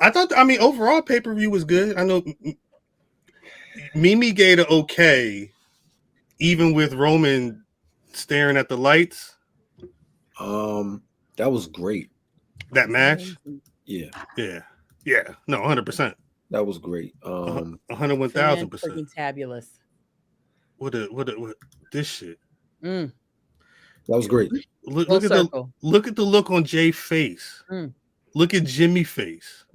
I mean, overall pay-per-view was good. I know Mimi gave it okay, even with Roman staring at the lights. That was great. That match. Yeah. No, 100%. That was great. 101,000%. Freaking tabulous. What this shit? That was great. Look at the look on Jay's face. Look at Jimmy's face.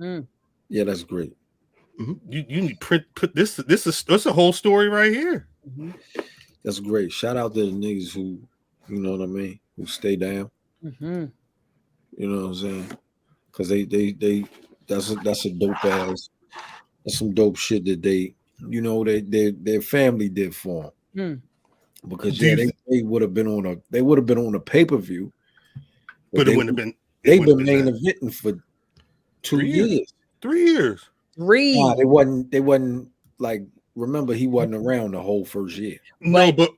Yeah, that's great. You need put this is a whole story right here. That's great. Shout out to the niggas who, you know what I mean, who stay down. You know what I'm saying? Because they that's a dope ass. That's some dope shit that they, you know, their family did for them. Because they would have been on a pay-per-view. But it wouldn't have been. They've been main eventing for 2 years. 3 years. Nah, they wasn't like, remember, he wasn't around the whole first year. No, but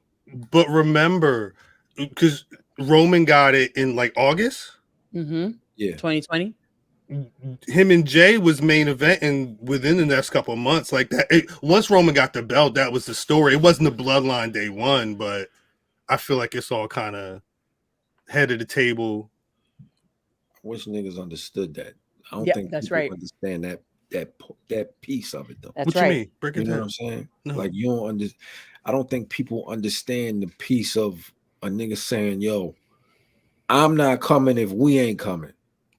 remember, because Roman got it in like August. Yeah, 2020. Him and Jay was main event, and within the next couple of months, like that. Once Roman got the belt, that was the story. It wasn't the Bloodline day one, but I feel like it's all kind of head of the table. I wish niggas understood that. I don't think that's people right. understand that piece of it though. That's what right. You mean? Break it you know down. what I'm saying? No. Like you don't understand. I don't think people understand the piece of a nigga saying, "Yo, I'm not coming if we ain't coming."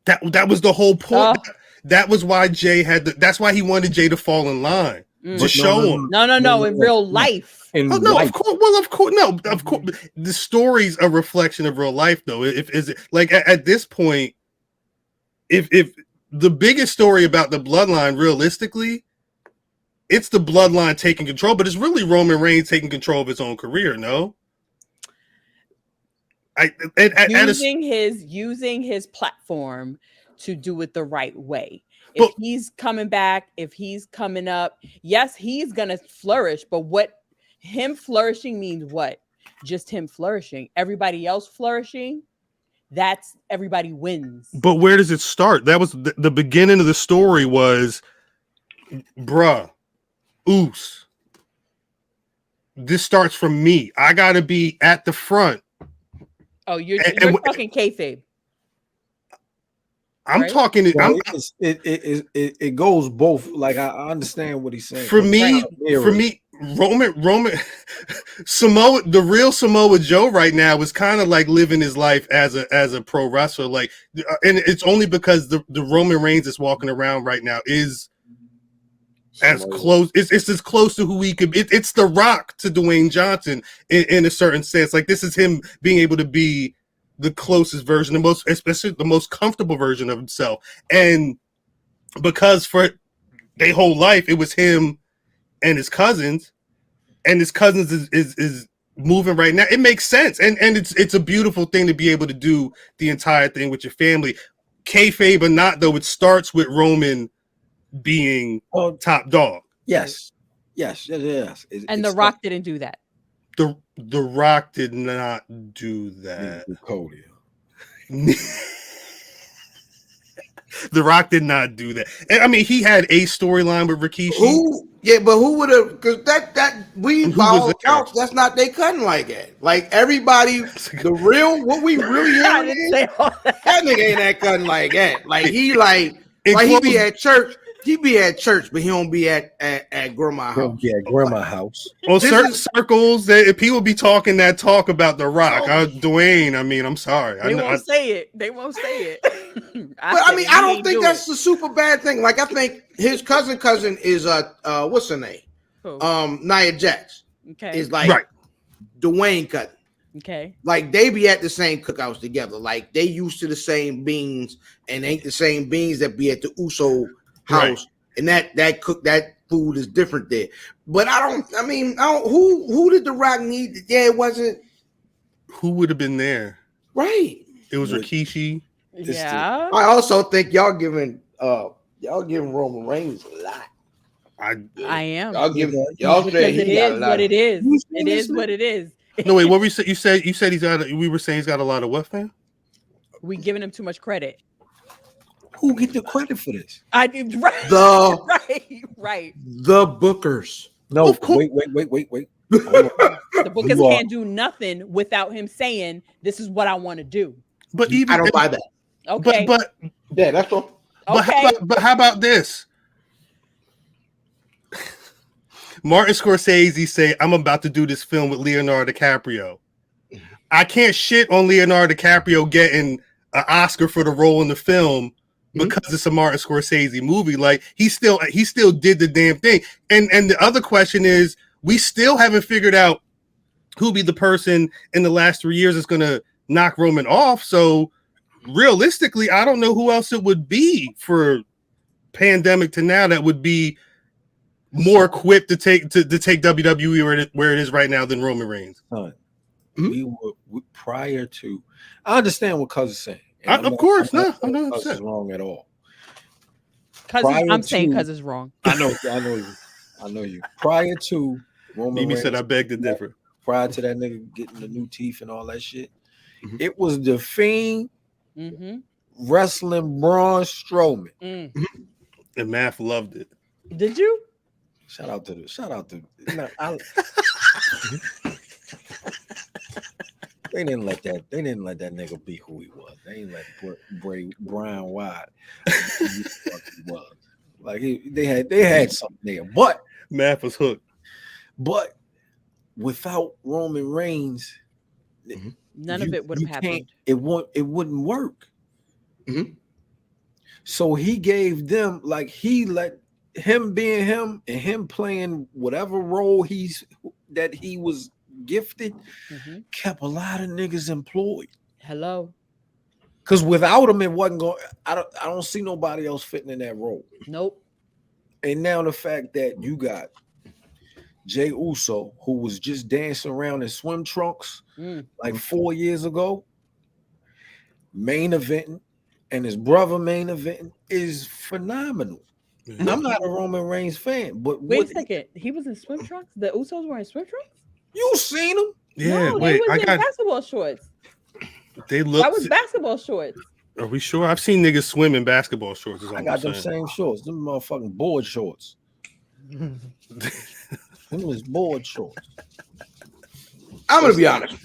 That was the whole point. That was why Jay that's why he wanted Jay to fall in line to show him. No, in real life. Of course. Well, of course, no, of course. The story's a reflection of real life, though. If is it like at this point, if the biggest story about the Bloodline, realistically, it's the Bloodline taking control, but it's really Roman Reigns taking control of his own career. No. Using his platform to do it the right way. If he's coming back, if he's coming up, yes, he's gonna flourish. But what him flourishing means what? Just him flourishing. Everybody else flourishing, that's everybody wins. But where does it start? That was the beginning of the story was, bruh, Usos. This starts from me. I gotta be at the front. Oh, you're talking kayfabe. I'm talking. It goes both. Like I understand what he's saying. For me, Roman Samoa, the real Samoa Joe right now is kind of like living his life as a pro wrestler. Like, and it's only because the Roman Reigns that's walking around right now is as close. It's as close to who he could be. It's the Rock to Dwayne Johnson in a certain sense. Like this is him being able to be the closest version, especially the most comfortable version of himself. And because for their whole life, it was him and his cousins is moving right now. It makes sense. And it's a beautiful thing to be able to do the entire thing with your family. Kayfabe or not, though, it starts with Roman being top dog. Yes. And The Rock didn't do that. The Rock did not do that. Cody. The Rock did not do that. And, I mean, he had a storyline with Rikishi. But who would have? Because that we by all accounts, that's not they cutting like that. Like everybody, the real what we really hearing that nigga ain't that cutting like that. Like he he be at church. He be at church, but he don't be at grandma's house. Yeah, grandma's house. Well, certain circles, that people be talking that talk about The Rock. Dwayne, I mean, I'm sorry. They won't say it. They won't say it. I don't think that's a super bad thing. Like, I think his cousin is what's her name? Nia Jax. Okay. Is like Dwayne cousin. Okay. Like they be at the same cookouts together. Like they used to the same beans and ain't the same beans that be at the Uso house, and that food is different there. But who did The Rock need? Yeah, it wasn't. Who would have been there? Right. It was Rikishi. Yeah. I also think y'all giving Roman Reigns a lot. I am. Y'all say it is what it is. It is what it is. No, wait, what you said he's got we were saying he's got a lot of what, fam? We giving him too much credit. Who get the credit for this? I did right. Right. The bookers. No, wait. The bookers can't do nothing without him saying, "This is what I want to do." But even I don't buy that. Okay. But yeah, that's all. Okay. But how about this? Martin Scorsese say, "I'm about to do this film with Leonardo DiCaprio." I can't shit on Leonardo DiCaprio getting an Oscar for the role in the film because it's a Martin Scorsese movie. Like he still did the damn thing. And the other question is, we still haven't figured out who be the person in the last 3 years that's gonna knock Roman off. So realistically, I don't know who else it would be for pandemic to now that would be more equipped to take WWE where it is right now than Roman Reigns. We were prior to. I understand what Cuz is saying. I'm not Cuz is wrong at all. I'm saying Cuz is wrong. I know you. Prior to Roman Mimi Reigns, said, "I beg to differ." Prior to that nigga getting the new teeth and all that shit, it was the Fiend wrestling Braun Strowman, and Math loved it. Did you? Shout out to. They didn't let that nigga be who he was. They didn't let Brian Wyatt be what he was. Like they had something there, but Math was hooked. But without Roman Reigns, none of it would have happened. It wouldn't work. So he gave them, like, he let him being him and him playing whatever role that he was gifted, kept a lot of niggas employed. Hello. Because without him, it wasn't going. I don't see nobody else fitting in that role. Nope. And now the fact that you got Jey Uso, who was just dancing around in swim trunks like 4 years ago, main eventing, and his brother main eventing is phenomenal. I'm not a Roman Reigns fan, but wait a second. He was in swim trunks? The Usos were in swim trunks? You seen him? Yeah, no, they was in basketball shorts. They look. That was basketball shorts. Are we sure? I've seen niggas swim in basketball shorts. I got them same shorts. Them motherfucking board shorts. Them was board shorts. I'm gonna be honest.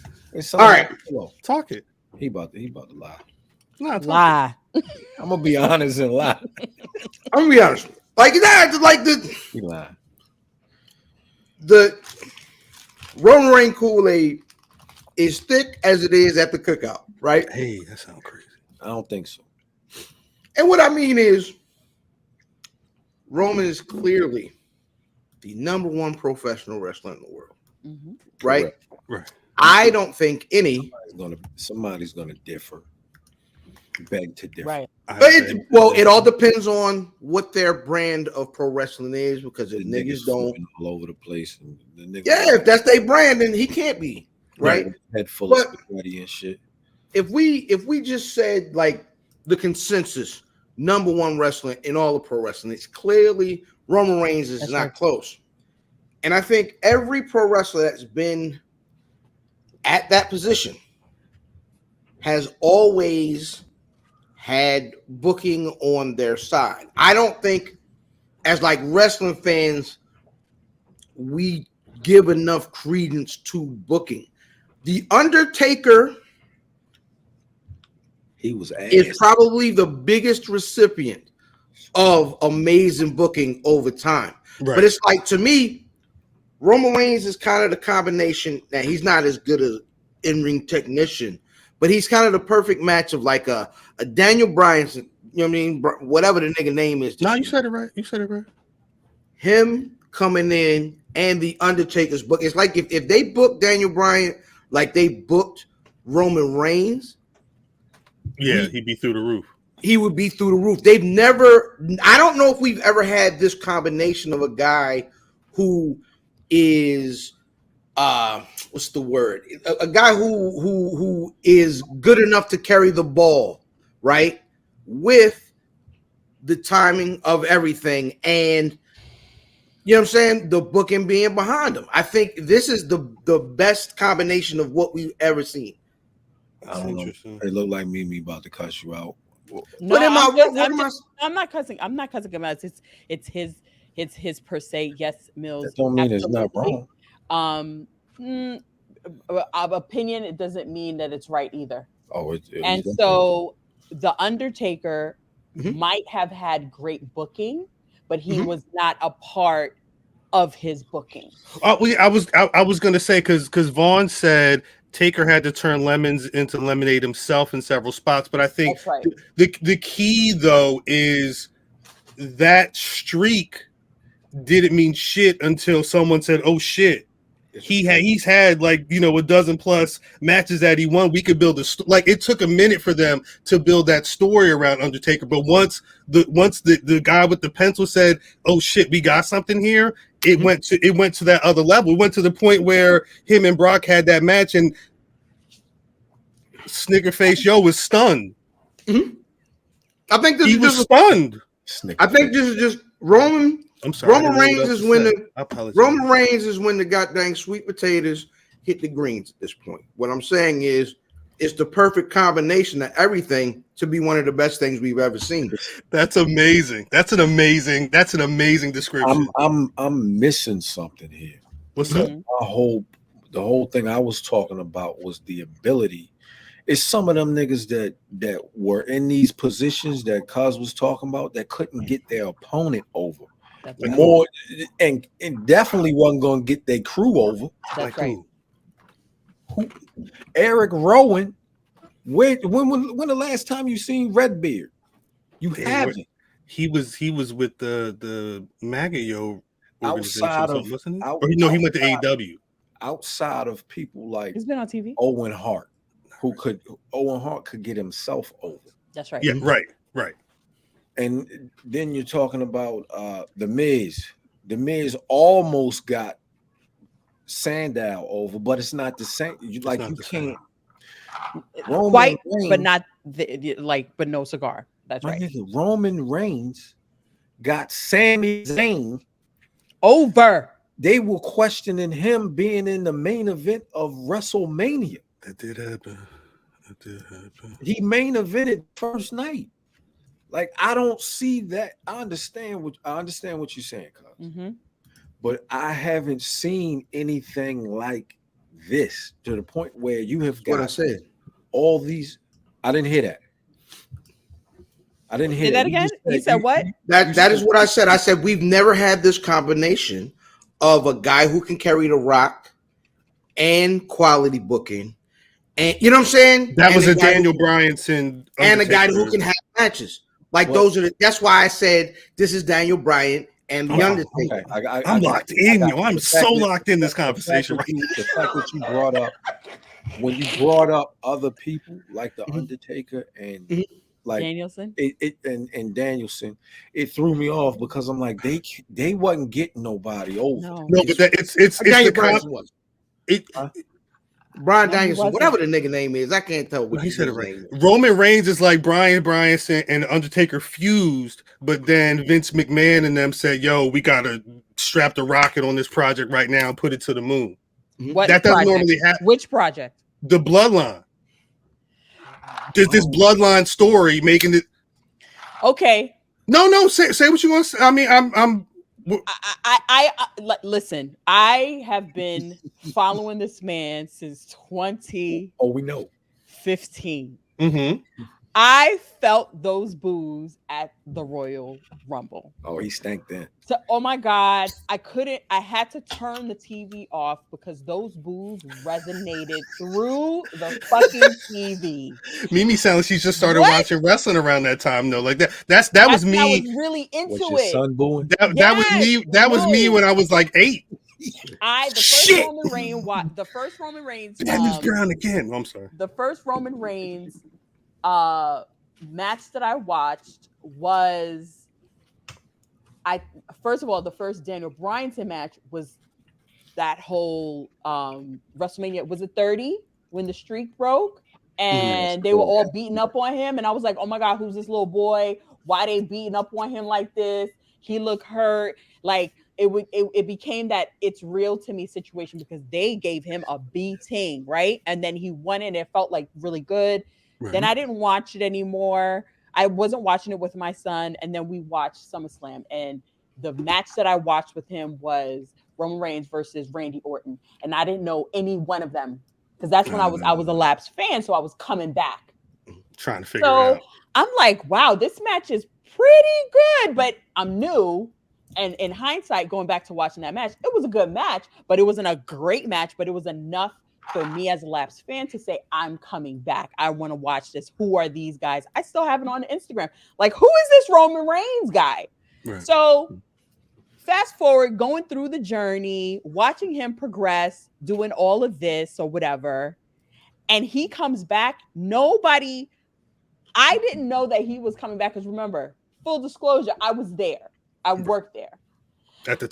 All right, talk it. He about to lie. Lie. I'm gonna be honest and lie. I'm gonna be honest. Like that, like he lied. The Roman Reigns Kool-Aid is thick as it is at the cookout, right? Hey, that sounds crazy. I don't think so. And what I mean is, Roman is clearly the #1 professional wrestler in the world, right? Right. I don't think somebody's gonna differ. Beg to differ. Right. It all depends on what their brand of pro wrestling is, because if niggas don't all over the place, and the niggas, if that's their brand, then he can't be right. Head full of spaghetti and shit. If we just said, like, the consensus #1 wrestler in all of pro wrestling, it's clearly Roman Reigns is not close. And I think every pro wrestler that's been at that position has always had booking on their side. I don't think, as like wrestling fans, we give enough credence to booking. The Undertaker is probably the biggest recipient of amazing booking over time. Right. But it's like, to me, Roman Reigns is kind of the combination that he's not as good as in-ring technician, but he's kind of the perfect match of like a Daniel Bryan, you know what I mean? Whatever the nigga name is. No, you said it right. Him coming in and the Undertaker's book. It's like if they booked Daniel Bryan like they booked Roman Reigns, he'd be through the roof. He would be through the roof. I don't know if we've ever had this combination of a guy who is what's the word? A guy who is good enough to carry the ball, right? With the timing of everything, and you know what I'm saying, the booking being behind him. I think this is the best combination of what we've ever seen. I don't know. It looked like Mimi about to cuss you out. No, I'm not cussing him out. It's his per se. Yes, Mills. That don't mean it's not wrong. Opinion, it doesn't mean that it's right either. And so the Undertaker might have had great booking, but he was not a part of his booking. I was going to say because Vaughn said Taker had to turn lemons into lemonade himself in several spots, but I think the key though is that streak didn't mean shit until someone said, "Oh shit." He's had like a dozen plus matches that he won. We could build like it took a minute for them to build that story around Undertaker, but once the guy with the pencil said, "Oh shit, we got something here," it went to that other level. It went to the point where him and Brock had that match, and Snickerface Joe was stunned. I think he was stunned. I think this is just Roman. I'm sorry. Roman Reigns is when the goddamn sweet potatoes hit the greens at this point. What I'm saying is it's the perfect combination of everything to be one of the best things we've ever seen. That's amazing. That's an amazing description. I'm missing something here. What's that? The whole thing I was talking about was the ability. It's some of them niggas that were in these positions that Cuz was talking about that couldn't get their opponent over. More and definitely wasn't gonna get their crew over. That's right. Who? Eric Rowan. When the last time you seen Redbeard? You haven't. He was with the Magayo outside of wasn't he? He went to AEW. Outside of people like he's been on TV. Owen Hart could get himself over. That's right. Yeah, right. And then you're talking about the Miz. The Miz almost got Sandow over, but it's not the same. You can't quite, but not but no cigar. That's right. Roman Reigns got Sami Zayn over. They were questioning him being in the main event of WrestleMania. That did happen. He main evented first night. Like, I don't see that. I understand what you're saying, Cuz. But I haven't seen anything like this to the point where you have got what I said. All these. I didn't hear that. I didn't hear that again. You said what? That is what I said. I said we've never had this combination of a guy who can carry the rock and quality booking. And you know what I'm saying? That was a Daniel Bryanson and a guy who can have matches. Like that's why I said this is Daniel Bryan and the Undertaker. Okay. I'm locked in, yo. I'm so locked in this conversation right now. The fact that you brought up when you brought up other people like the Undertaker and like Danielson, and Danielson, it threw me off because I'm like they wasn't getting nobody over. No, but it's Daniel Bryan was. Brian Danielson, whatever the nigga name is, I can't tell what he said it right. Roman Reigns is like Brian Bryanson and Undertaker fused, but then Vince McMahon and them said, "Yo, we gotta strap the rocket on this project right now and put it to the moon." What that doesn't normally happen. Which project? The Bloodline. There's this Bloodline story making it. Okay. No. Say what you want to say. I mean, I listen. I have been following this man since 20. Oh, we know. 15. I felt those boos at the Royal Rumble. Oh, he stank then. So, oh my God, I had to turn the TV off because those boos resonated through the fucking TV. Mimi sounds like she just started watching wrestling around that time, though. Like that was me. I was really into it. Son booing? That was me. That was me when I was like 8. The first Roman Reigns. Dennis Brown again. I'm sorry. The first Roman Reigns match that I watched was first of all, the first Daniel Bryanson match was that whole WrestleMania. Was it 30 when the streak broke and they were all beating up on him? And I was like, oh my God, who's this little boy? Why they beating up on him like this? He looked hurt. Like it became that it's real to me situation because they gave him a beating, right? And then he won it and it felt like really good. Right. Then I didn't watch it anymore. I wasn't watching it with my son, and then we watched SummerSlam, and the match that I watched with him was Roman Reigns versus Randy Orton, and I didn't know any one of them because that's when I was a lapsed fan, so I was coming back trying to figure it out. I'm like, wow, this match is pretty good, but I'm new. And in hindsight, going back to watching that match, it was a good match, but it wasn't a great match, but it was enough for me as a lapsed fan to say, I'm coming back. I want to watch this. Who are these guys? I still have it on Instagram. Like, who is this Roman Reigns guy? Right. So fast forward, going through the journey, watching him progress, doing all of this or whatever. And he comes back. I didn't know that he was coming back because remember, full disclosure, I was there. I worked there. At the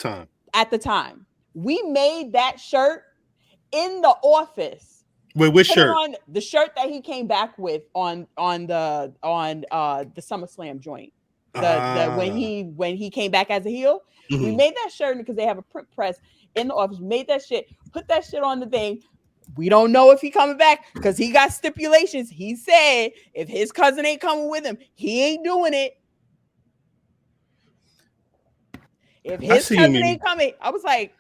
time. We made that shirt in the office. Wait, which shirt? On the shirt that he came back with on the SummerSlam joint. When he came back as a heel. Mm-hmm. We made that shirt because they have a print press in the office. We made that shit, put that shit on the thing. We don't know if he coming back because he got stipulations. He said if his cousin ain't coming with him, he ain't doing it. If his cousin ain't coming, I was like,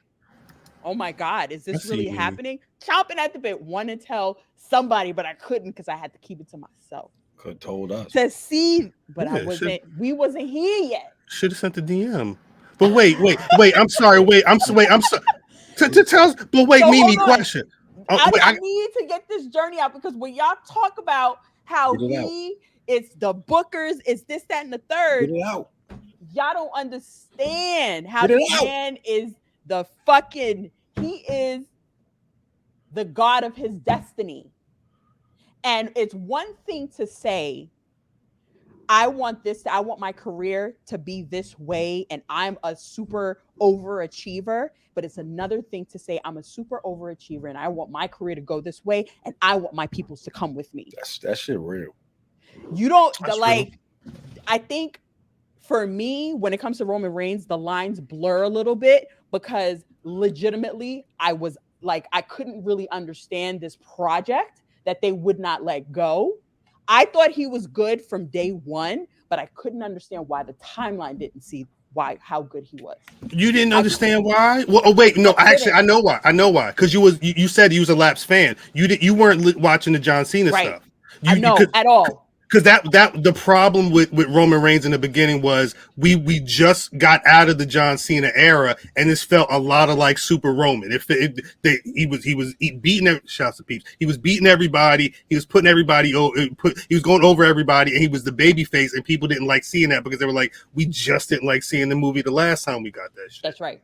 oh my God, is this really happening? Chomping at the bit, wanting to tell somebody, but I couldn't because I had to keep it to myself. Could have told us. To see, but we wasn't here yet. Should have sent the DM. But wait, I'm sorry. I'm sorry. To tell us, but wait, Mimi, question. I need to get this journey out because when y'all talk about how it's the bookers, it's this, that, and the third. Get it out. Y'all don't understand how the man is he is the god of his destiny. And it's one thing to say, I want my career to be this way and I'm a super overachiever. But it's another thing to say I'm a super overachiever and I want my career to go this way and I want my peoples to come with me. That shit real. You don't real. I think for me, when it comes to Roman Reigns, the lines blur a little bit because legitimately I was like, I couldn't really understand this project that they would not let go. I thought he was good from day one, but I couldn't understand why the timeline didn't see how good he was. You didn't understand why? Well, I know why. Because you said you was a lapsed fan. You weren't watching the John Cena stuff. At all. Because that the problem with Roman Reigns in the beginning was we just got out of the John Cena era and this felt a lot of like Super Roman. He was beating shouts to peeps. He was beating everybody. He was putting everybody he was going over everybody and he was the baby face and people didn't like seeing that because they were like, we just didn't like seeing the movie the last time we got that shit. That's right.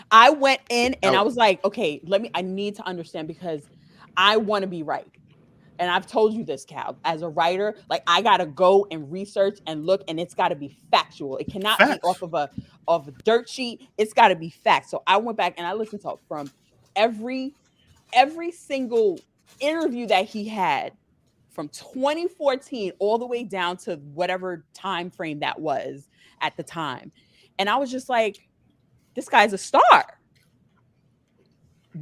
I went in and I was like, okay, I need to understand because I want to be right. And I've told you this, Cal, as a writer, like I got to go and research and look and it's got to be factual. It cannot be off of a dirt sheet. It's got to be facts. So I went back and I listened to from every single interview that he had from 2014 all the way down to whatever time frame that was at the time. And I was just like, this guy's a star.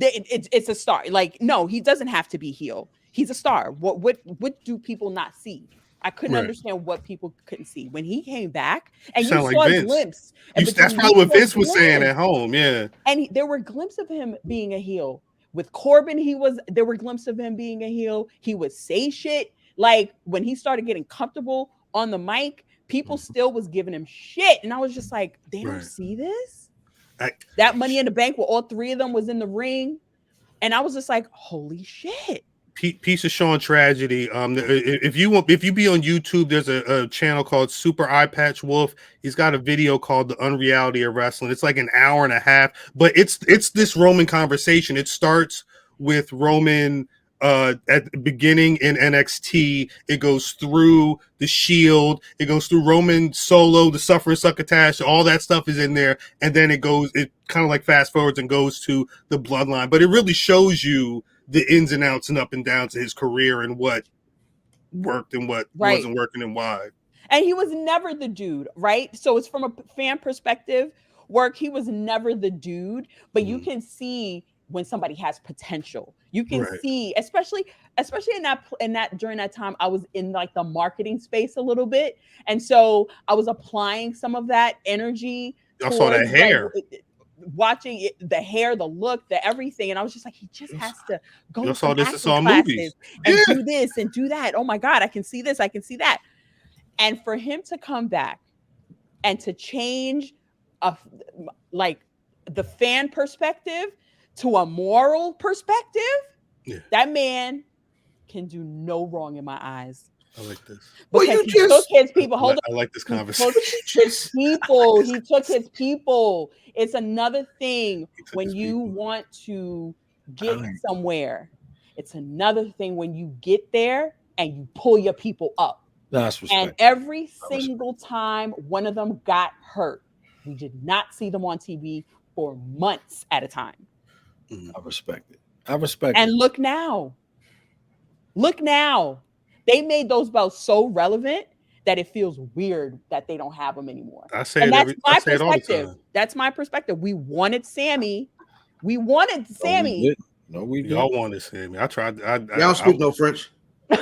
It's a star. Like, no, he doesn't have to be heel. He's a star. What do people not see? I couldn't understand what people couldn't see. When he came back and you saw a glimpse. That's probably what Vince was saying at home, yeah. And there were glimpses of him being a heel. With Corbin, there were glimpses of him being a heel. He would say shit. Like when he started getting comfortable on the mic, people still was giving him shit. And I was just like, they don't see this? That Money in the Bank where all three of them was in the ring. And I was just like, holy shit. Piece of Sean Tragedy. If you be on YouTube, there's a channel called Super Eye Patch Wolf. He's got a video called The Unreality of Wrestling. It's like an hour and a half, but it's this Roman conversation. It starts with Roman at the beginning in NXT. It goes through the Shield. It goes through Roman Solo, the Suffer and Succotash. All that stuff is in there, and then it kind of like fast forwards and goes to the Bloodline. But it really shows you the ins and outs and up and downs of his career and what worked and what wasn't working and why. And he was never the dude, right? So it's from a fan perspective, he was never the dude, but you can see when somebody has potential. You can see, especially in that during that time, I was in like the marketing space a little bit, and so I was applying some of that energy. I saw that hair. Like, watching it, the hair, the look, the everything, and I was just like, he just has to go to some acting classes and do this and do that. Oh my God, I can see this, I can see that. And for him to come back and to change like the fan perspective to a moral perspective, that man can do no wrong in my eyes. I like this. Because he took his people. I like this conversation. He took his people. It's another thing when you want to get somewhere. It's another thing when you get there and you pull your people up. That's respect. And every single time one of them got hurt, we did not see them on TV for months at a time. I respect it. I respect it. And look now. They made those belts so relevant that it feels weird that they don't have them anymore. I say it all the time. That's my perspective. We wanted Sammy. No, we didn't. Y'all wanted Sammy. I tried. Y'all speak no French. We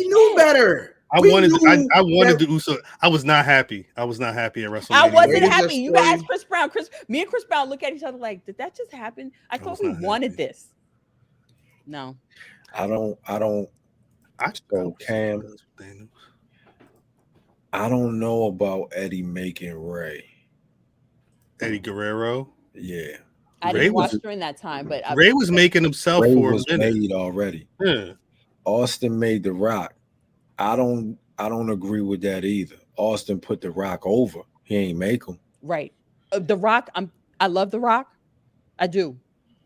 knew better. I wanted the Usos. I was not happy. I was not happy at WrestleMania. I wasn't happy. You guys, Chris Brown. Me and Chris Brown look at each other like, did that just happen? I thought we wanted this. No. I don't Cam. I don't know about Eddie making Ray. Eddie Guerrero? Yeah. I didn't watch during that time, but Ray was making himself Ray for was a minute. Made already. Yeah. Austin made The Rock. I don't agree with that either. Austin put The Rock over. He ain't make him. Right. The Rock, I love The Rock. I do.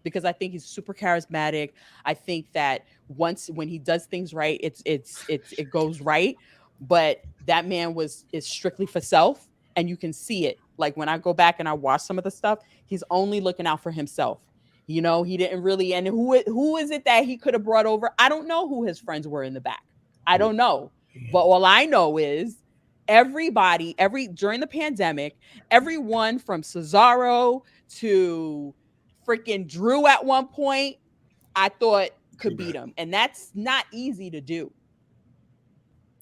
Because I think he's super charismatic. I think that when he does things right, it goes right. But that man is strictly for self, and you can see it. Like when I go back and I watch some of the stuff, he's only looking out for himself. You know, he didn't really. And who is it that he could have brought over? I don't know who his friends were in the back. I don't know. But all I know is everybody, during the pandemic, everyone from Cesaro to freaking Drew at one point, I thought could beat him. And that's not easy to do.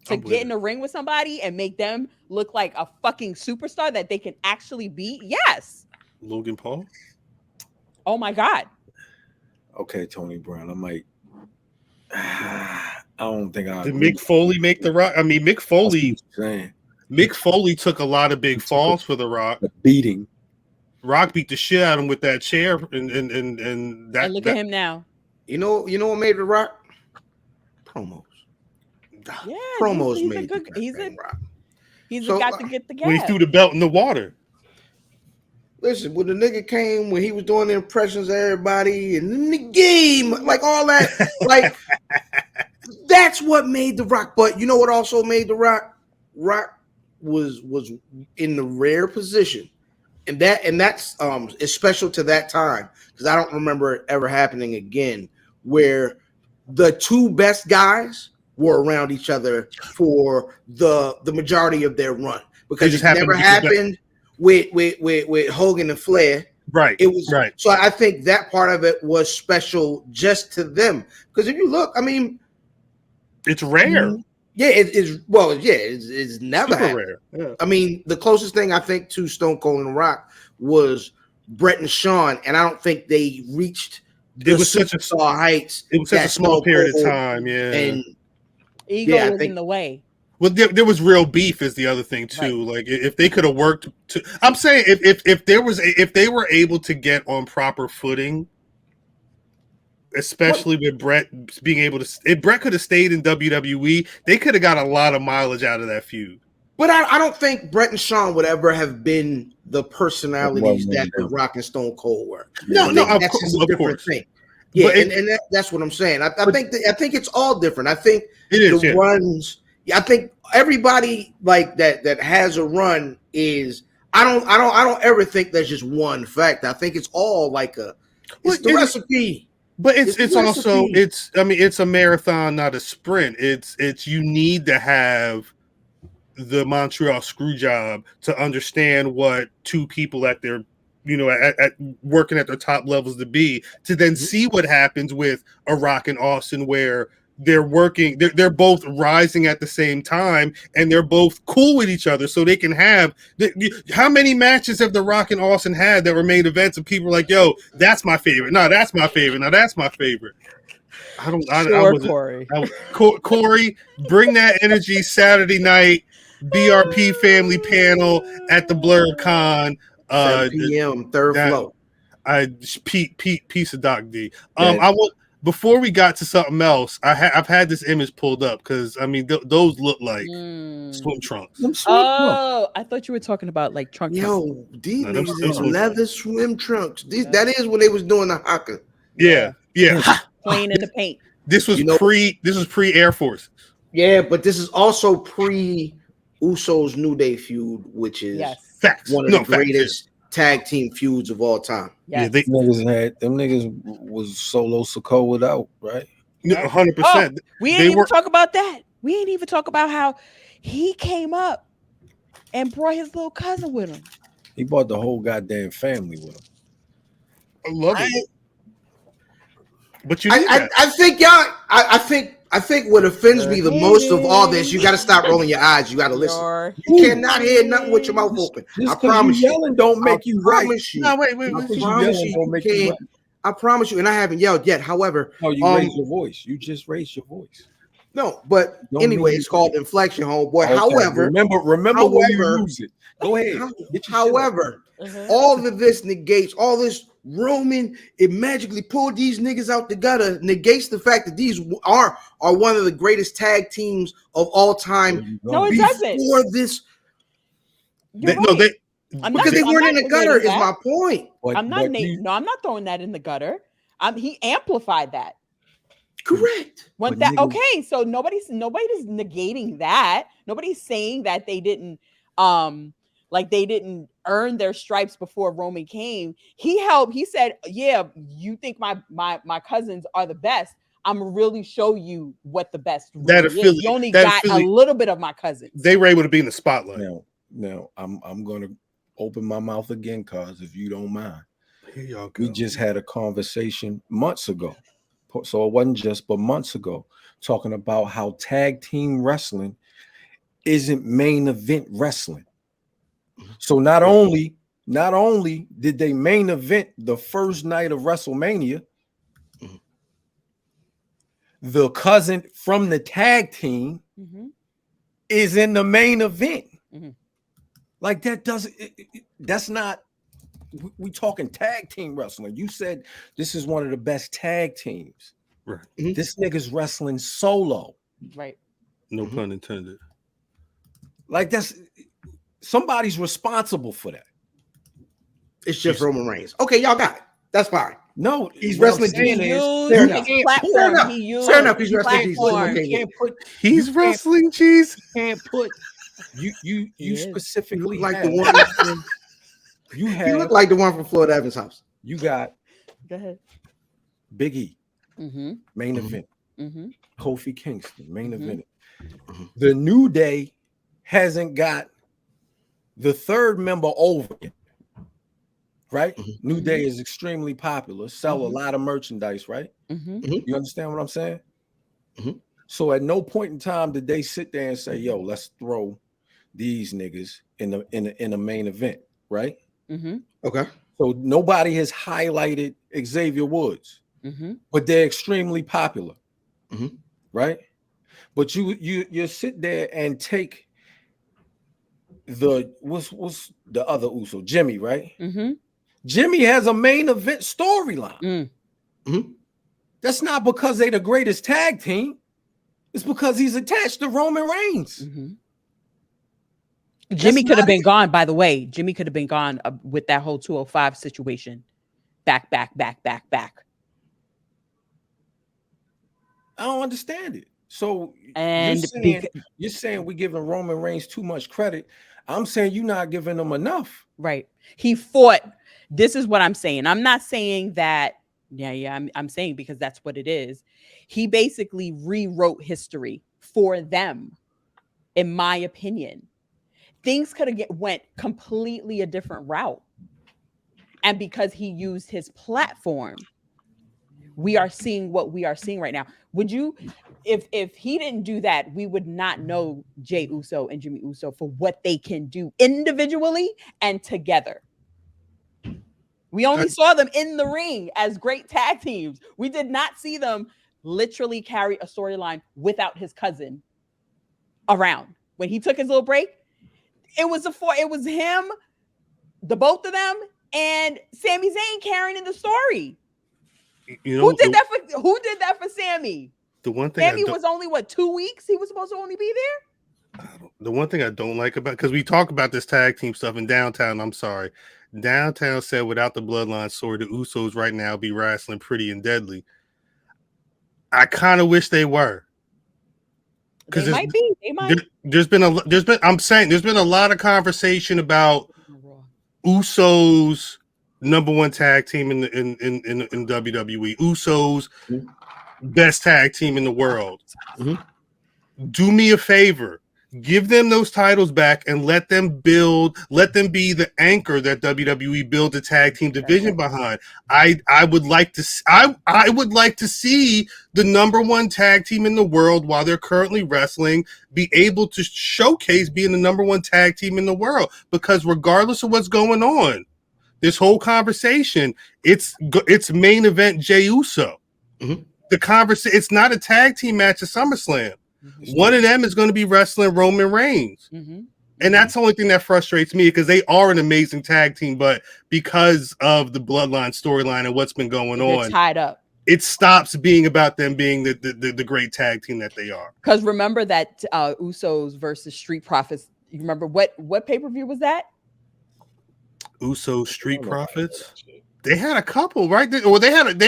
To get in the ring with somebody and make them look like a fucking superstar that they can actually beat. Yes. Logan Paul. Oh my God. Okay, Tony Brown. I might. I don't think I. Did Mick Foley make The Rock? I mean, Mick Foley took a lot of big falls for The Rock. The beating. Rock beat the shit out of him with that chair, and that. And look at him now. You know what made The Rock? Promos. Yeah, promos he's made a good. Rock. He's got to get the gas. When he threw the belt in the water. Listen, when the nigga came, when he was doing the impressions of everybody and in the game, like all that, like that's what made The Rock. But you know what also made The Rock? Rock was in the rare position. And that's is special to that time because I don't remember it ever happening again where the two best guys were around each other for the majority of their run because it never happened with Hogan and Flair. Right. It was right. So I think that part of it was special just to them because if you look, I mean, it's rare. Yeah, it is. Well, yeah, it's never rare. Yeah. I mean, the closest thing I think to Stone Cold and Rock was Bret and Shawn, and I don't think they reached the superstar heights. It was such a small period of time. Yeah, and ego was in the way. Well, there was real beef is the other thing too. Right. Like if they could have worked, I'm saying if they were able to get on proper footing. Especially with Bret being able to, if Bret could have stayed in WWE, they could have got a lot of mileage out of that feud. But I don't think Bret and Shawn would ever have been the personalities that The Rock and Stone Cold were. No, that's just a different thing. Yeah, and that's what I'm saying. I think it's all different. I think the runs. I think everybody like that has a run is. I don't ever think there's just one fact. I think it's all like the recipe. But it's also it's a marathon, not a sprint. It's you need to have the Montreal screw job to understand what two people at their at working at their top levels to be, to then see what happens with a Rock and Austin, where they're both rising at the same time, and they're both cool with each other, so they can have how many matches have the Rock and Austin had that were main events and people were like, yo, that's my favorite, no, that's my favorite, now that's my favorite. Corey. Corey, bring that energy Saturday night, BRP family panel at the BlurCon, 7 p.m. third floor. Piece of Doc D. I will. Before we got to something else, I've had this image pulled up because those look like swim trunks. I thought you were talking about like trunk. Yo, these niggas is leather swim trunks. That is when they was doing the haka. Yeah. Playing in the paint. This was pre Air Force. Yeah, but this is also pre Usos New Day feud, which is one of the greatest tag team feuds of all time. Yes. Yeah, niggas was Solo Sikoa out, right? 100%. We ain't even talk about that. We ain't even talk about how he came up and brought his little cousin with him. He brought the whole goddamn family with him. I love it. But I think what offends me the most of all this, you got to stop rolling your eyes. You got to listen. You cannot hear nothing with your mouth open. I promise you. Yelling don't make you right. No, wait. I promise you, and I haven't yelled yet. However, no, you raised your voice. You just raised your voice. No, but anyway, it's called inflection, homeboy. Okay. However, remember when you use it. Go ahead. However, all of this negates all this. Roman, it magically pulled these niggas out the gutter, negates the fact that these are one of the greatest tag teams of all time. No, it doesn't. Before this, because they weren't in the gutter. Is my point. I'm not throwing that in the gutter. He amplified that. Correct. Okay, so nobody's negating that. Nobody's saying that they didn't they didn't earn their stripes before Roman came. He said, yeah, you think my cousins are the best. I'm gonna really show you what the best really is. You only got a little bit of my cousins. They were able to be in the spotlight. Now I'm gonna open my mouth again, cause if you don't mind. Here y'all go. We just had a conversation months ago. So it wasn't just, but months ago, talking about how tag team wrestling isn't main event wrestling. So not only did they main event the first night of WrestleMania, the cousin from the tag team is in the main event. Like that doesn't. That's not. We talking tag team wrestling. You said this is one of the best tag teams. Right. This nigga's wrestling solo. Right. No pun intended. Like that's. Somebody's responsible for that. It's just Roman Reigns. Okay, y'all got it. That's fine. No, he's wrestling. Fair enough. He's wrestling. He's wrestling cheese. Can't put you specifically like the one. You look like the one from Floyd Evans' house. You got. Go ahead. Big E. Main event. Kofi Kingston main event. The New Day hasn't got the third member over yet, right? New Day is extremely popular, sell a lot of merchandise, right? You understand what I'm saying? So at no point in time did they sit there and say, "Yo, let's throw these niggas in the main event," right? Okay. So nobody has highlighted Xavier Woods, but they're extremely popular, right? But you sit there and take what's the other Uso, Jimmy, right? Jimmy has a main event storyline. That's not because they're the greatest tag team. It's because he's attached to Roman Reigns. Jimmy could have been gone, by the way. Jimmy could have been gone with that whole 205 situation. Back. I don't understand it. So you're saying we're giving Roman Reigns too much credit. I'm saying you're not giving him enough. Right. He fought. This is what I'm saying. I'm not saying that. I'm saying because that's what it is. He basically rewrote history for them, in my opinion. Things could have went completely a different route. And because he used his platform, we are seeing what we are seeing right now. Would you, if he didn't do that, we would not know Jey Uso and Jimmy Uso for what they can do individually and together. We only saw them in the ring as great tag teams. We did not see them literally carry a storyline without his cousin around. When he took his little break, it was him, the both of them, and Sami Zayn carrying in the story. Who did that for Sammy? The one thing Sammy was only 2 weeks. He was supposed to only be there. The one thing I don't like about, because we talk about this tag team stuff in Downtown. I'm sorry, Downtown said without the Bloodline story, the Usos right now be wrestling pretty and deadly. I kind of wish they were. Because they might be. They might. There's been a lot of conversation about Usos number one tag team in WWE. Usos best tag team in the world. Mm-hmm. Do me a favor. Give them those titles back and let them be the anchor that WWE build a tag team division behind. I would like to see the number one tag team in the world while they're currently wrestling be able to showcase being the number one tag team in the world, because regardless of what's going on, this whole conversation, it's main event Jey Uso. Mm-hmm. It's not a tag team match at SummerSlam. Mm-hmm. One of them is going to be wrestling Roman Reigns. Mm-hmm. And that's the only thing that frustrates me, because they are an amazing tag team, but because of the Bloodline storyline and what's been going on, tied up. It stops being about them being the great tag team that they are. Because remember that Usos versus Street Profits. You remember what pay-per-view was that? Usos Street Profits. They had a couple, right? They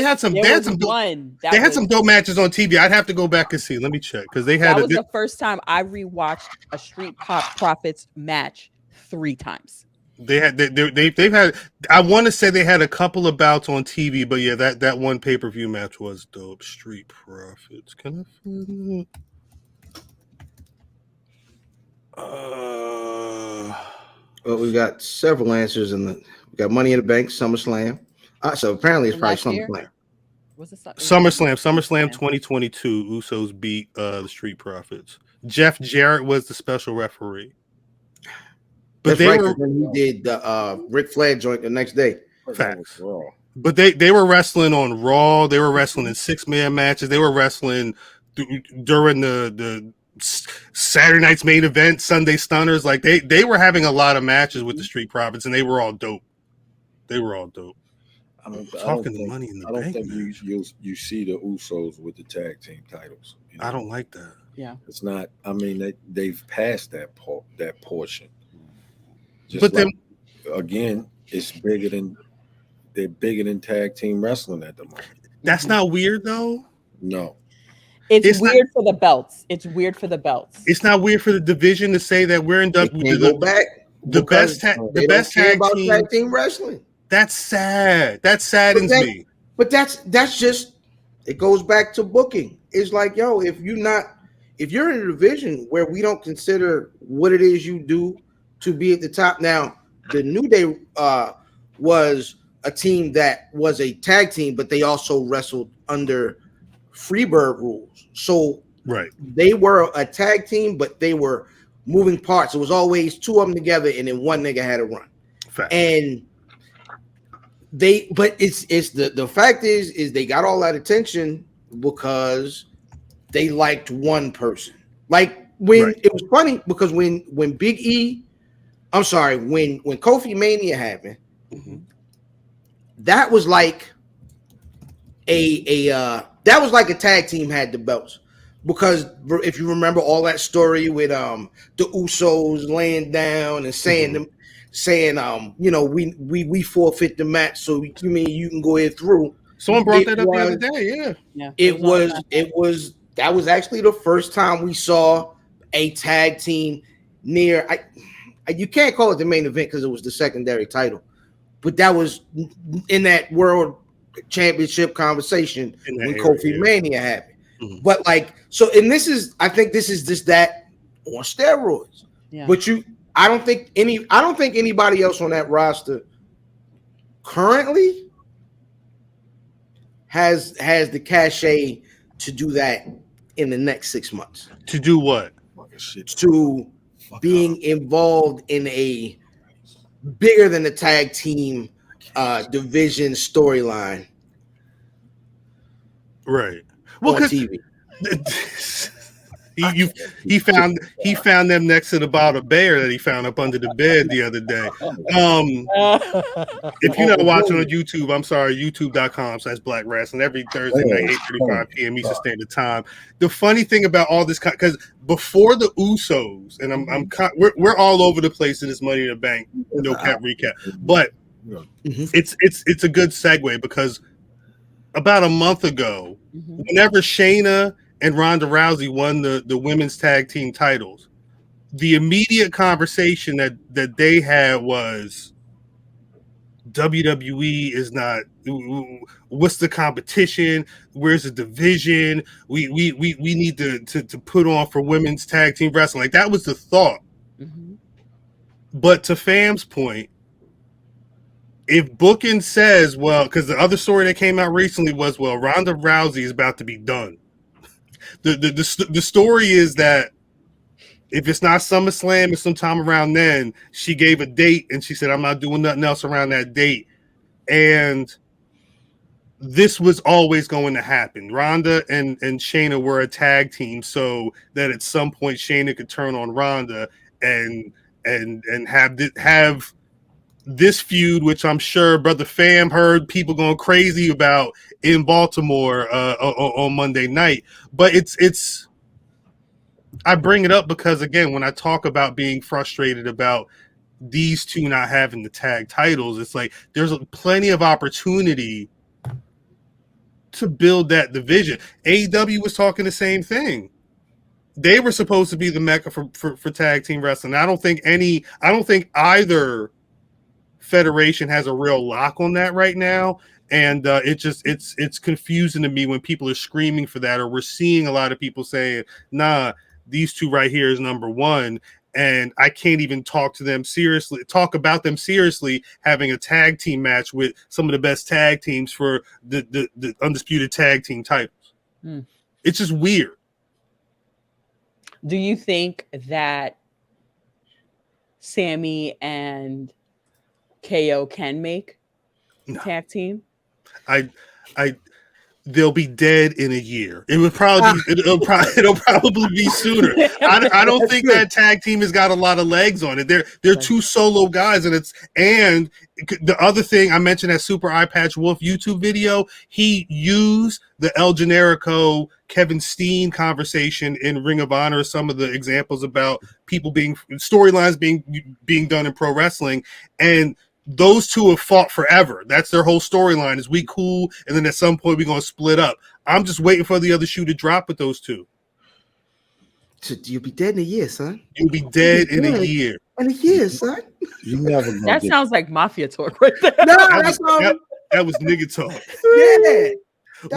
had some dope matches on TV. I'd have to go back and see. Let me check, because that was the first time I rewatched a Street Profits match 3 times. They've had. I want to say they had a couple of bouts on TV, but yeah, that one pay-per-view match was dope. Street Profits. Can I find it? Well, we got several answers we got Money in the Bank, SummerSlam. So apparently it's probably SummerSlam. Was it SummerSlam 2022? Usos beat the Street Profits. Jeff Jarrett was the special referee. But when he did the Ric Flair joint the next day. Facts. But they were wrestling on Raw. They were wrestling in 6-man matches. They were wrestling during the Saturday night's main event, Sunday Stunners. Like they were having a lot of matches with the Street Profits, and they were all dope. I don't think you see the Usos with the tag team titles. You know? I don't like that. Yeah, it's not. I mean, they've passed that portion. Again, they're bigger than tag team wrestling at the moment. That's not weird though. No. It's weird for the belts. It's weird for the belts. It's not weird for the division to say that we're in the best tag team wrestling. That's sad. That saddens me. But that's just, it goes back to booking. It's like, yo, if you're in a division where we don't consider what it is you do to be at the top. Now, the New Day was a team that was a tag team, but they also wrestled under Freebird rules. So they were a tag team, but they were moving parts. It was always 2 of them together, and then one nigga had to run. Fact. And it's the fact is they got all that attention because they liked one person. Like when it was funny because when Kofi Mania happened, mm-hmm. that was like a tag team had the belts, because if you remember all that story with the Usos laying down and saying mm-hmm. We forfeit the match, so you mean you can go ahead through. Someone brought that up the other day. Yeah. It was actually the first time we saw a tag team near. You can't call it the main event because it was the secondary title, but that was in that world championship conversation when Kofi Mania happened. Mm-hmm. But I think this is just that on steroids. Yeah. But I don't think anybody else on that roster currently has the cachet to do that in the next 6 months. To do what? To being involved in a bigger than the tag team division storyline. Right. Well, on TV. He found them next to the bottle bear that he found up under the bed the other day. If you're not watching on YouTube, I'm sorry, youtube.com/Black Rasslin every Thursday night, 8:35 p.m. Eastern Standard Time. The funny thing about all this, because before the Usos, and we're all over the place in this Money in the Bank no cap recap, but it's a good segue because about a month ago, whenever Shayna and Ronda Rousey won the women's tag team titles, the immediate conversation that they had was WWE is not. What's the competition? Where's the division? We need to put on for women's tag team wrestling. Like that was the thought. But to Fam's point, if booking says, well, because the other story that came out recently was, well, Ronda Rousey is about to be done. The story is that if it's not SummerSlam, it's sometime around then. She gave a date and she said, I'm not doing nothing else around that date. And this was always going to happen. Ronda and Shayna were a tag team so that at some point Shayna could turn on Ronda and have this feud, which I'm sure Brother Fam heard people going crazy about in Baltimore on Monday night. But it's I bring it up because, again, when I talk about being frustrated about these two not having the tag titles, it's like there's plenty of opportunity to build that division. AEW was talking the same thing. They were supposed to be the mecca for tag team wrestling. I don't think either federation has a real lock on that right now, and it's confusing to me when people are screaming for that, or we're seeing a lot of people saying, nah, these two right here is number one, and I can't even talk about them seriously having a tag team match with some of the best tag teams for the undisputed tag team titles. It's just weird. Do you think that Sammy and KO can make tag team? They'll be dead in a year. It'll probably be sooner. I don't think that tag team has got a lot of legs on it. They're two solo guys, and the other thing I mentioned, that Super Eye Patch Wolf YouTube video, he used the El Generico Kevin Steen conversation in Ring of Honor, some of the examples about people storylines being done in pro wrestling, and those two have fought forever. That's their whole storyline, is we cool, and then at some point we're going to split up. I'm just waiting for the other shoe to drop with those two. So you'll be dead in a year, son. You'll be dead in a year. In a year, son. You never. That sounds like mafia talk right there. No, that was nigga talk. Yeah.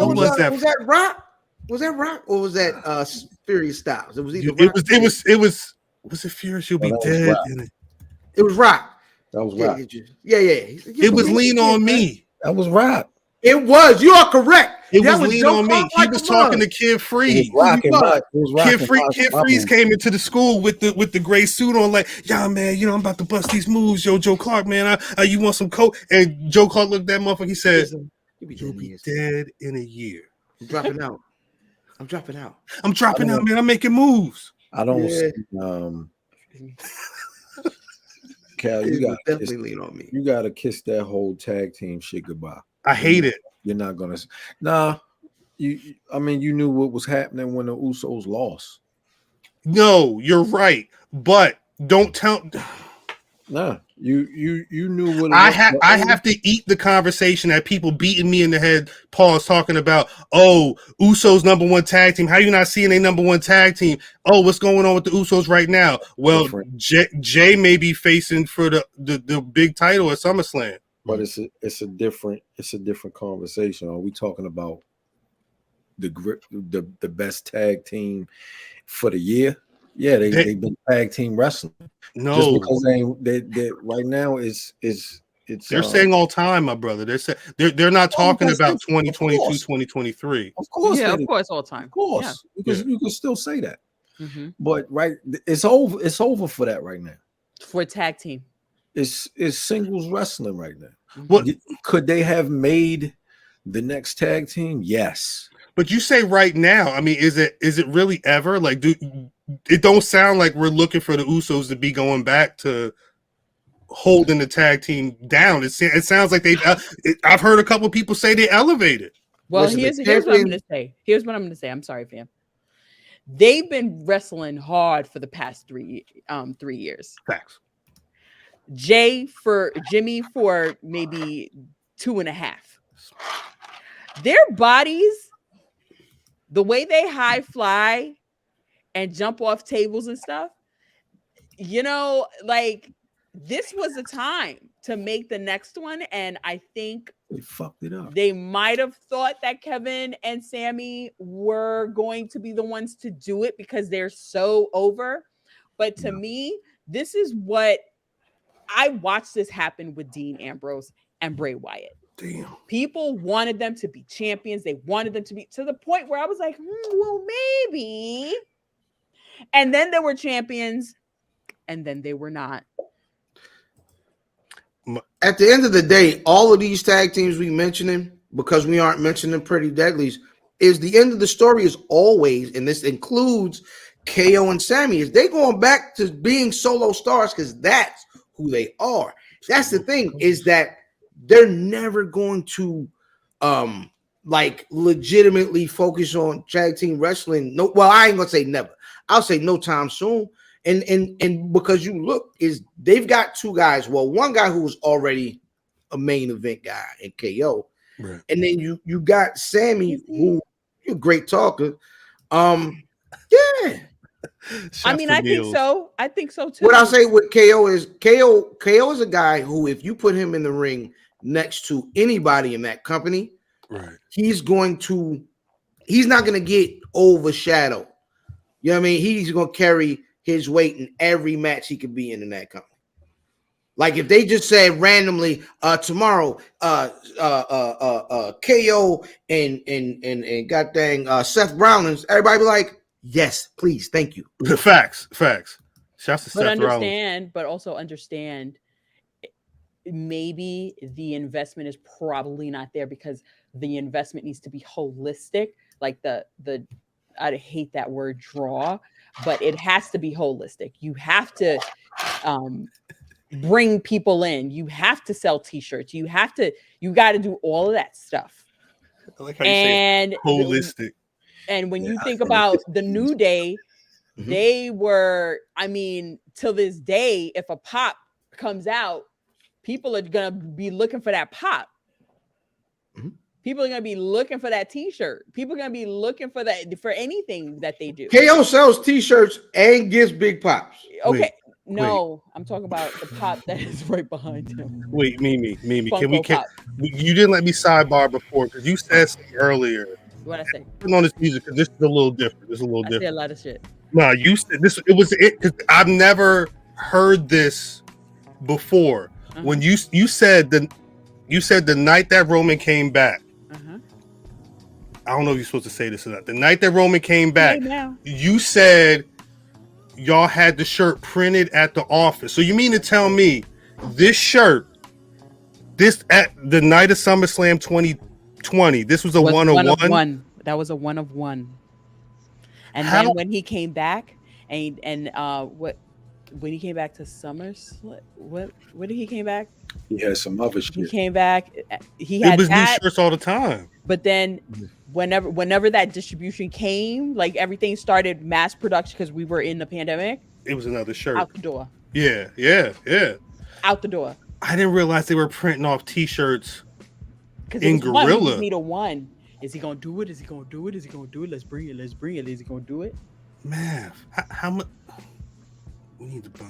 What was that? Was that Rock? Was that Rock, or was that Furious Styles? It was either Was it Furious? You'll be dead in it. It was Rock. That was Rock. Yeah. It was Lean On Me. That was Rock. It was. You are correct. It was Lean On Me. He was talking to Kid Freeze. Kid Freeze came into the school with the gray suit on, like, yeah, man, I'm about to bust these moves, yo, Joe Clark, man. You want some coke? And Joe Clark looked at that motherfucker. He said, "You'll be dead in a year." I'm dropping out. I'm dropping out, man. I'm making moves. I don't see. Cal, you got definitely Lean On Me. You got to kiss that whole tag team shit goodbye. I hate it. You're not gonna. Nah, I mean, you knew what was happening when the Usos lost. No, you're right, but don't tell. Nah, you knew what. I have to eat the conversation that people beating me in the head. Paul's talking about, oh, Usos number one tag team. How you not seeing a number one tag team? Oh, what's going on with the Usos right now? Well, Jay may be facing for the big title at SummerSlam. But it's a different conversation. Are we talking about the best tag team for the year? Yeah, they've been tag team wrestling. No, just because they right now is they're saying all time, my brother. They're not talking about 2022, 2023. Of course, of course, all time. Of course, because you can still say that. But it's over. It's over for that right now. For tag team, it's singles wrestling right now. What could they have made the next tag team? Yes. But you say right now. I mean, is it really ever? Like, it don't sound like we're looking for the Usos to be going back to holding the tag team down. It sounds like I've heard a couple of people say they elevated. Well, here's what I'm going to say. Here's what I'm going to say. I'm sorry, fam. They've been wrestling hard for the past 3 years. Facts. Jimmy for maybe 2.5. Their bodies, the way they high fly and jump off tables and stuff, like, this was the time to make the next one, and I think they fucked it up. They might have thought that Kevin and Sammy were going to be the ones to do it because they're so over. But to me, this is what I watched this happen with Dean Ambrose and Bray Wyatt. Damn. People wanted them to be champions. They wanted them to be, to the point where I was like, well, maybe. And then there were champions, and then they were not. At the end of the day, all of these tag teams we mentioning, because we aren't mentioning Pretty Deadlies, is the end of the story is always, and this includes KO and Sammy, is they going back to being solo stars because that's who they are. That's the thing, is that they're never going to like legitimately focus on tag team wrestling. No, well, I ain't gonna say never. I'll say no time soon. And because you look, is they've got 2 guys. Well, one guy who was already a main event guy in KO, right. And then you got Sammy, who you're a great talker. Yeah. I mean, I think so too. What I'll say with KO is a guy who, if you put him in the ring next to anybody in that company, right, he's not gonna get overshadowed. You know what I mean? He's gonna carry his weight in every match he could be in that company. Like if they just said randomly tomorrow, KO and goddamn Seth Rollins, everybody be like, yes, please, thank you. Facts. Shouts to Seth Rollins. But also understand, maybe the investment is probably not there because the investment needs to be holistic. Like the I hate that word draw, but it has to be holistic. You have to bring people in. You have to sell t-shirts. You got to do all of that stuff. I like how you say holistic. And when you think about the New Day, they were, I mean, till this day, if a pop comes out, people are going to be looking for that pop. People are going to be looking for that t-shirt. People are going to be looking for that, for anything that they do. KO sells t-shirts and gives big pops. Okay. I'm talking about the pop that is right behind him. Wait, Mimi. Funko You didn't let me sidebar before because you said something earlier. What I say? Put on this music because this is a little different. I said a lot of shit. No, you said this. It was it because I've never heard this before. When you said the night that Roman came back. I don't know if you're supposed to say this or not. The night that Roman came back, you said y'all had the shirt printed at the office. So you mean to tell me this shirt, this at the night of SummerSlam 2020, this was a one of one? That was a 1 of 1. And then when he came back when he came back to SummerSlam, what did he came back? He had some other shit. He came back. It was new shirts all the time. But then whenever that distribution came, like everything started mass production because we were in the pandemic. It was another shirt. Out the door. Yeah. Out the door. I didn't realize they were printing off t-shirts in Gorilla. We need a 1. Is he gonna do it? Is he gonna do it? Is he gonna do it? Let's bring it. Is he gonna do it? Math. How much? We need to buy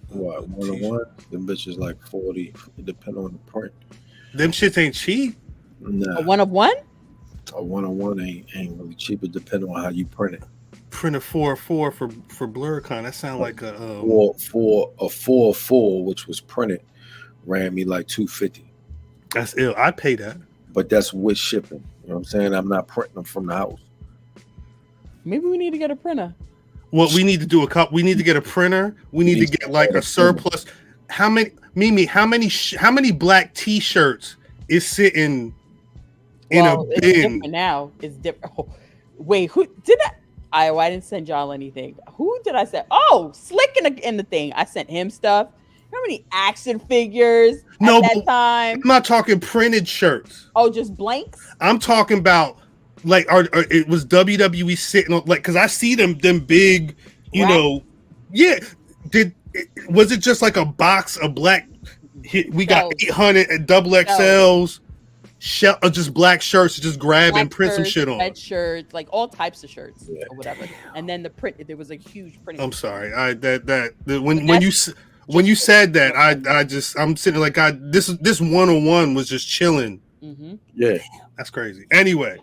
what, 1 of 1? Them bitches like 40, depending on the print. Them shits ain't cheap. Nah. A 1 of 1? A 1 of 1 ain't really cheap. It depends on how you print it. Print a 4 for BlurCon. That sound like a for a 4 which was printed ran me like $250. That's ill. I pay that. But that's with shipping. You know what I'm saying? I'm not printing them from the house. Maybe we need to get a printer. Well, we need to do we need to get a printer. We need to get like a surplus. How many, Mimi? How many black T-shirts is sitting in a bin? It's different now. It's different. Oh, wait, who did that? I didn't send y'all anything. Who did I send? Oh, Slick in the thing. I sent him stuff. How many action figures at that time? I'm not talking printed shirts. Oh, just blanks? I'm talking about like it was WWE sitting on like because I see them big, you know. Yeah. Was it just like a box of black? We got 800 at double XLs. Just black shirts, just grab and print some shit on. Red shirts, like all types of shirts or whatever. And then the print, there was a huge print. I'm sorry, when you said that, I'm sitting like this 101 was just chilling. Mm-hmm. Yeah, that's crazy. Anyway,